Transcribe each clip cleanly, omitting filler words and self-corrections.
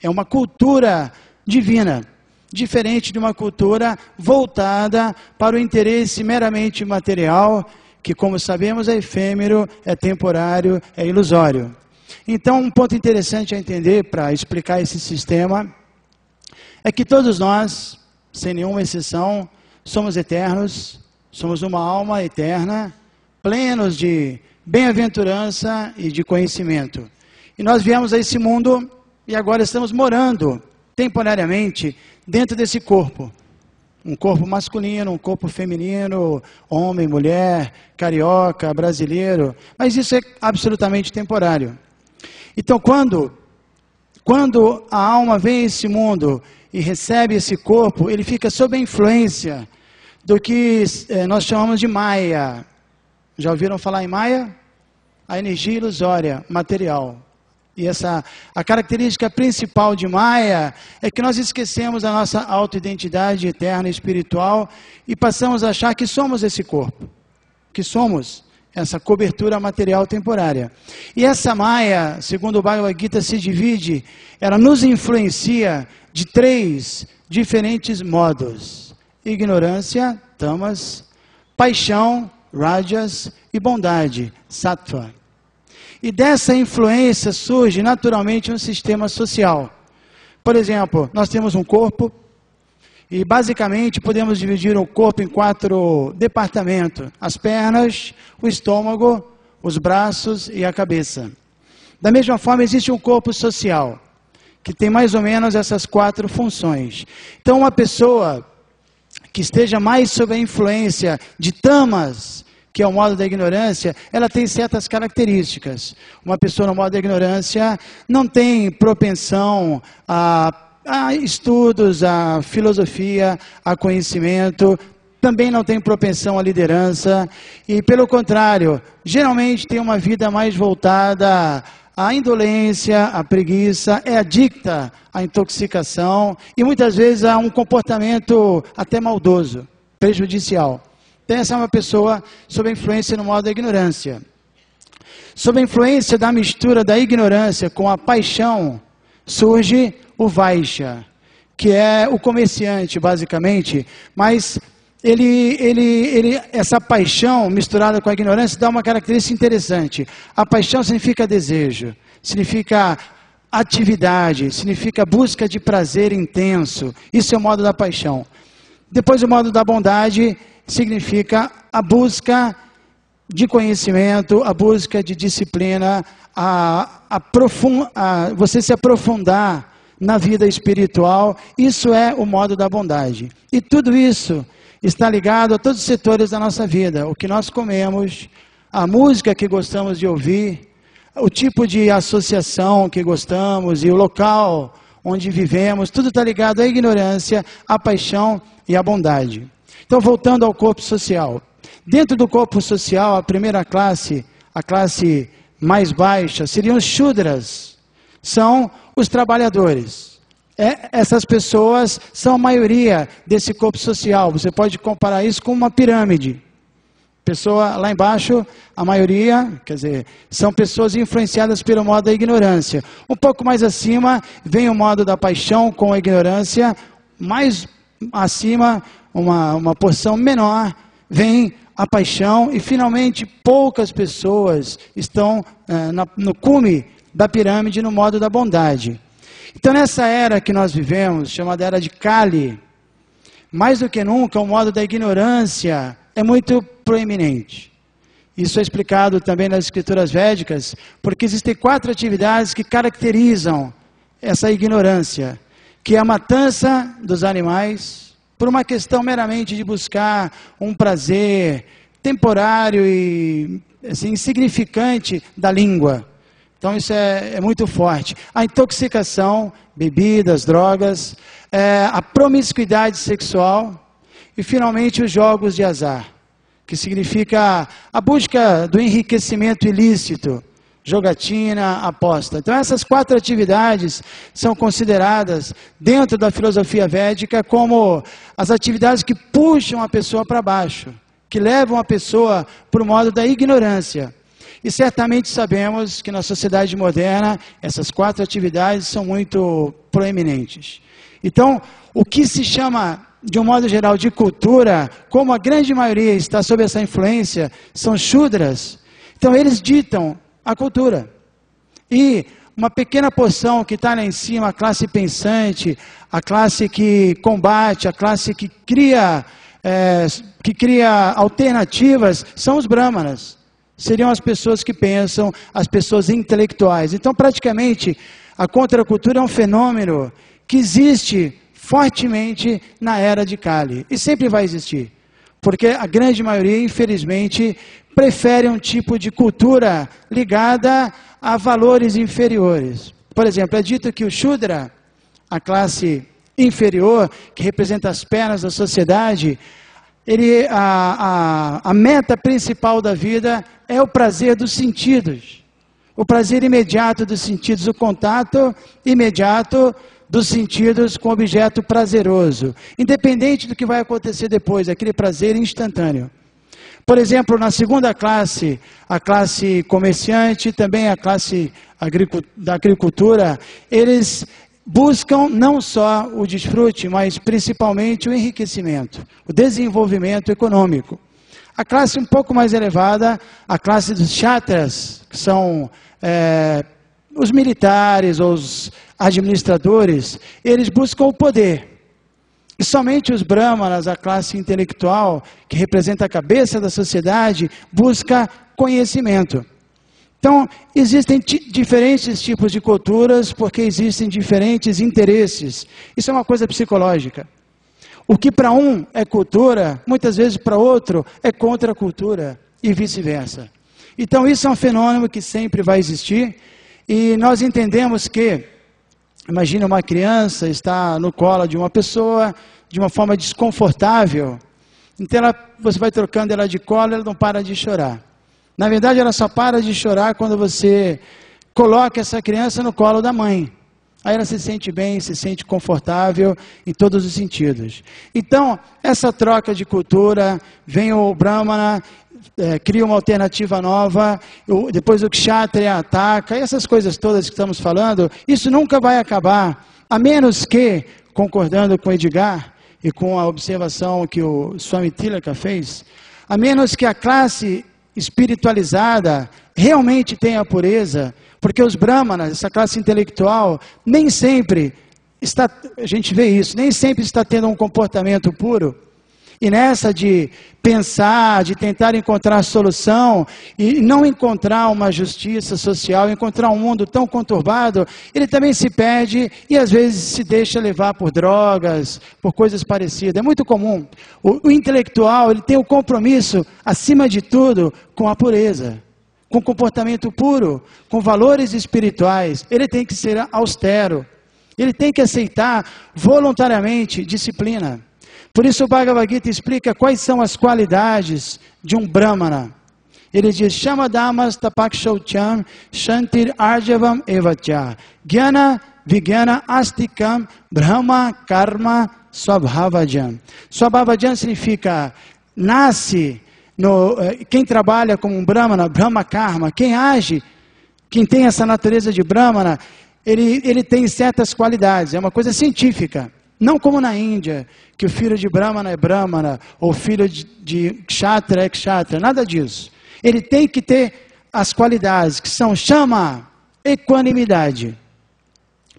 É uma cultura divina, diferente de uma cultura voltada para o interesse meramente material, que, como sabemos, é efêmero, é temporário, é ilusório. Então, um ponto interessante a entender para explicar esse sistema é que todos nós, sem nenhuma exceção, somos eternos, somos uma alma eterna, plenos de bem-aventurança e de conhecimento. E nós viemos a esse mundo e agora estamos morando temporariamente dentro desse corpo. Um corpo masculino, um corpo feminino, homem, mulher, carioca, brasileiro. Mas isso é absolutamente temporário. Então, quando a alma vem a esse mundo e recebe esse corpo, ele fica sob a influência do que nós chamamos de Maya. Já ouviram falar em Maya? A energia ilusória, material. E a característica principal de Maya é que nós esquecemos a nossa autoidentidade eterna e espiritual e passamos a achar que somos esse corpo, que somos essa cobertura material temporária. E essa Maya, segundo o Bhagavad Gita, se divide, ela nos influencia de 3 diferentes modos: ignorância, tamas, paixão, rajas, e bondade, sattva. E dessa influência surge naturalmente um sistema social. Por exemplo, nós temos um corpo e basicamente podemos dividir o corpo em 4 departamentos: as pernas, o estômago, os braços e a cabeça. Da mesma forma, existe um corpo social, que tem mais ou menos essas 4 funções. Então, uma pessoa que esteja mais sob a influência de tamas, que é o modo da ignorância, ela tem certas características. Uma pessoa no modo da ignorância não tem propensão a estudos, a filosofia, a conhecimento, também não tem propensão à liderança, e pelo contrário, geralmente tem uma vida mais voltada à indolência, à preguiça, é adicta à intoxicação, e muitas vezes a um comportamento até maldoso, prejudicial. Então, essa é uma pessoa sob a influência no modo da ignorância. Sob a influência da mistura da ignorância com a paixão, surge o Vaishya, que é o comerciante, basicamente, mas essa paixão misturada com a ignorância dá uma característica interessante. A paixão significa desejo, significa atividade, significa busca de prazer intenso. Isso é o modo da paixão. Depois, o modo da bondade significa a busca de conhecimento, a busca de disciplina, você se aprofundar na vida espiritual. Isso é o modo da bondade. E tudo isso está ligado a todos os setores da nossa vida. O que nós comemos, a música que gostamos de ouvir, o tipo de associação que gostamos e o local onde vivemos, tudo está ligado à ignorância, à paixão e à bondade. Então, voltando ao corpo social. Dentro do corpo social, a primeira classe, a classe mais baixa, seriam os Shudras. São os trabalhadores. Essas pessoas são a maioria desse corpo social. Você pode comparar isso com uma pirâmide. Pessoa lá embaixo, a maioria, quer dizer, são pessoas influenciadas pelo modo da ignorância. Um pouco mais acima, vem o modo da paixão com a ignorância. Mais acima, uma porção menor, vem a paixão. E finalmente, poucas pessoas estão no cume da pirâmide, no modo da bondade. Então, nessa era que nós vivemos, chamada era de Kali, mais do que nunca, o modo da ignorância é muito proeminente. Isso é explicado também nas escrituras védicas, porque existem 4 atividades que caracterizam essa ignorância, que é a matança dos animais, por uma questão meramente de buscar um prazer temporário e assim, insignificante da língua. Então isso é muito forte. A intoxicação, bebidas, drogas, a promiscuidade sexual e finalmente os jogos de azar, que significa a busca do enriquecimento ilícito, jogatina, aposta. Então essas 4 atividades são consideradas dentro da filosofia védica como as atividades que puxam a pessoa para baixo, que levam a pessoa para o modo da ignorância. E certamente sabemos que na sociedade moderna, essas 4 atividades são muito proeminentes. Então, o que se chama, de um modo geral, de cultura, como a grande maioria está sob essa influência, são Shudras. Então, eles ditam a cultura. E uma pequena porção que está lá em cima, a classe pensante, a classe que combate, a classe que cria alternativas, são os Brahmanas. Seriam as pessoas que pensam, as pessoas intelectuais. Então, praticamente, a contracultura é um fenômeno que existe fortemente na era de Kali. E sempre vai existir. Porque a grande maioria, infelizmente, prefere um tipo de cultura ligada a valores inferiores. Por exemplo, é dito que o Shudra, a classe inferior, que representa as pernas da sociedade, a meta principal da vida é o prazer dos sentidos. O prazer imediato dos sentidos, o contato imediato dos sentidos com objeto prazeroso. Independente do que vai acontecer depois, aquele prazer instantâneo. Por exemplo, na segunda classe, a classe comerciante, também a classe da agricultura, eles buscam não só o desfrute, mas principalmente o enriquecimento, o desenvolvimento econômico. A classe um pouco mais elevada, a classe dos Kshatras, que são os militares, os administradores, eles buscam o poder. E somente os Brahmanas, a classe intelectual, que representa a cabeça da sociedade, busca conhecimento. Então, existem diferentes tipos de culturas, porque existem diferentes interesses. Isso é uma coisa psicológica. O que para um é cultura, muitas vezes para outro é contra-cultura, e vice-versa. Então, isso é um fenômeno que sempre vai existir, e nós entendemos que, imagina uma criança está no colo de uma pessoa de uma forma desconfortável, então você vai trocando ela de colo, ela não para de chorar. Na verdade, ela só para de chorar quando você coloca essa criança no colo da mãe. Aí ela se sente bem, se sente confortável em todos os sentidos. Então, essa troca de cultura, vem o Brahmana, cria uma alternativa nova, depois o Kshatriya ataca, essas coisas todas que estamos falando, isso nunca vai acabar, a menos que, concordando com Edgar e com a observação que o Swami Tilaka fez, a menos que a classe espiritualizada realmente tenha a pureza, porque os Brahmanas, essa classe intelectual, nem sempre está, a gente vê isso, nem sempre está tendo um comportamento puro. E nessa de pensar, de tentar encontrar solução e não encontrar uma justiça social, encontrar um mundo tão conturbado, ele também se perde e às vezes se deixa levar por drogas, por coisas parecidas. É muito comum. O intelectual, ele tem o compromisso, acima de tudo, com a pureza, com comportamento puro, com valores espirituais. Ele tem que ser austero. Ele tem que aceitar voluntariamente disciplina. Por isso o Bhagavad Gita explica quais são as qualidades de um Brahmana. Ele diz, Shamadamas tapakshautyam shantir arjavam evacha gyana vigyana astikam brahma karma swabhavajam. Swabhavajam significa nasce, quem trabalha como um Brahmana, Brahma karma, quem age, quem tem essa natureza de Brahmana, ele tem certas qualidades, é uma coisa científica. Não como na Índia, que o filho de Brahmana é Brahmana, ou o filho de Kshatriya é Kshatriya, nada disso. Ele tem que ter as qualidades que são, chama, equanimidade.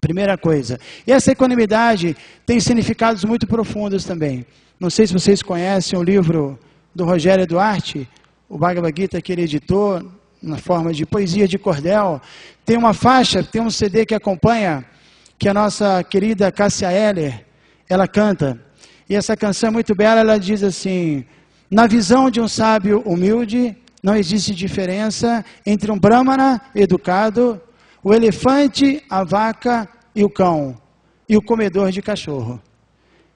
Primeira coisa. E essa equanimidade tem significados muito profundos também. Não sei se vocês conhecem o livro do Rogério Duarte, o Bhagavad Gita que ele editou, na forma de poesia de cordel. Tem uma faixa, tem um CD que acompanha, que a nossa querida Cássia Eller, ela canta. E essa canção é muito bela, ela diz assim, na visão de um sábio humilde, não existe diferença entre um Brahmana educado, o elefante, a vaca e o cão, e o comedor de cachorro.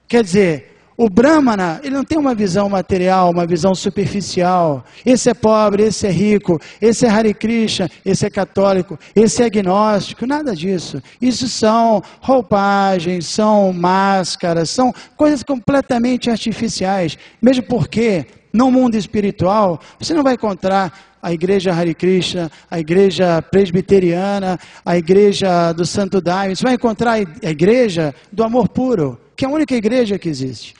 Quer dizer, o Brahmana, ele não tem uma visão material, uma visão superficial. Esse é pobre, esse é rico, esse é Hare Krishna, esse é católico, esse é agnóstico, nada disso. Isso são roupagens, são máscaras, são coisas completamente artificiais. Mesmo porque no mundo espiritual, você não vai encontrar a igreja Hare Krishna, a igreja presbiteriana, a igreja do Santo Daime. Você vai encontrar a igreja do amor puro, que é a única igreja que existe.